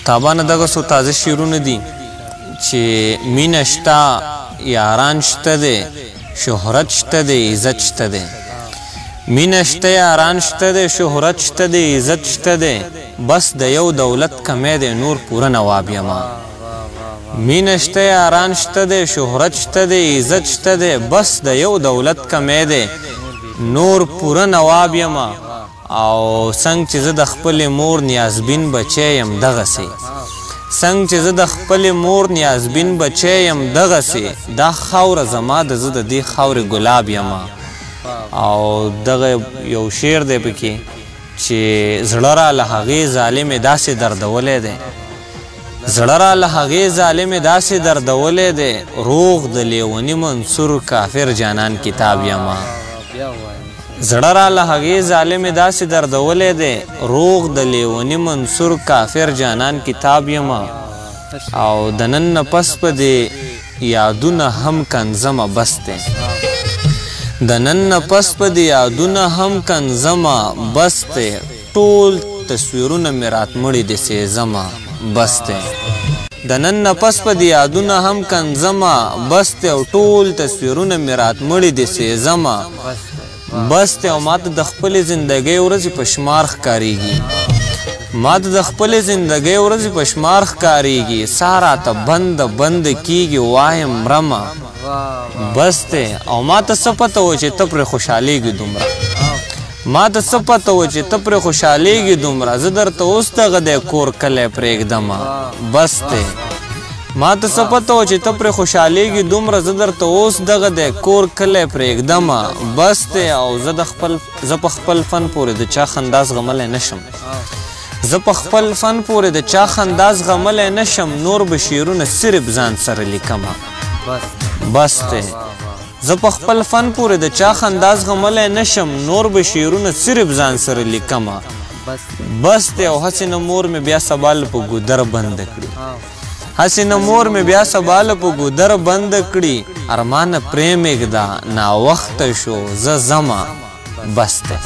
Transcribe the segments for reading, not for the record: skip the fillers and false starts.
تابانه دغه سو تازه شعرونه دي چې مینه شته، یاران شته دی، شهرت شته دی، عزت شته دی. مینه شته، یاران شته دی، شهرت شته دی، عزت شته دی، بس د یو دولت کمی دی، نور پوره نواب یما. مینه شته، یاران شته دی، شهرت شته دی، عزت شته دی، بس د یو دولت کمی دی، نور پوره نواب یما. او څنګه چې زه د خپلې مور نیازبین بچی یم دغسې، څنګه چې زه د خپلې مور نیازبین بچی یم دغسې، دا خاوره زما د زه د دې خاورې ګلاب یمه. او دغه یو شعر دی پکې چې زړه را له هغې ظالمې داسې دردولی دی، زړه را له هغې ظالمې داسې دردولی دی، روغ د لیوني منصور کافر جانان کتاب یمه. زړه را له هغې ظالمې داسې دردولی دی، روغ د لیوني منصور کافر جانان کتاب یمه. او د نن نه پس په دې یادونه هم کنځمه بس دی، د نن نه پس په دې یادونه هم کنځمه بس دی، ټول تصویرونه مې راتمړي د سېزمه بس دی. د نن نه پس په دې یادونه هم کنځمه بس دی، او ټول تصویرونه مې راتمړي د سېزمه بس دی. او ماته د خپلې زندګۍ ورځې په شمار ښکارېږي، ماته د خپلې زندګۍ ورځې په شمار ښکارېږي، ساه راته بنده کېږي وایم مرمه بس دی. او ماته څه پته وه چې ته پرې خوشحالېږي دومره، ماته څه پته وه چې ته پرې خوشحالېږي دومره، زه درته اوس دغه دی کور کلی پرېږدمه بس دی. ماته څه پته وه چې ته پرې خوشحالېږي دومره، زه درته اوس دغه دی کور کلی پرېږدمه بس دی. او زه په خپل فن پورې د چا خندا زغملی نشم، زه په خپل فن پورې د چا خندا زغملی نشم، نور به شعرونه صرف ځان سره لیکمه بس دی. زه په خپل فن پورې د چا خندا زغملی نشم، نور به شعرونه صرف ځان سره لیکمه بس دی. او هسې نه مور مې بیا سبال په ګودر بنده کړي، هسې نه مور مې بیا سبال په ګودر بنده کړي، ارمانه پرې مېږده ناوخته شو زه ځمه بس دی.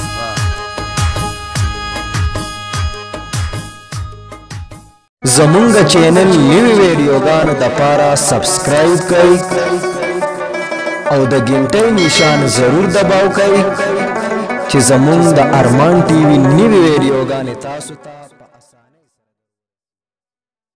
زمونږ چینل نوی ویډیوګانو دپاره سبسکرایب کړئ او د ګنټۍ نشان ضرور دباو کړئ چې زمونږ د ارمان ټي وي نوی ویډیوګانې تاسو ته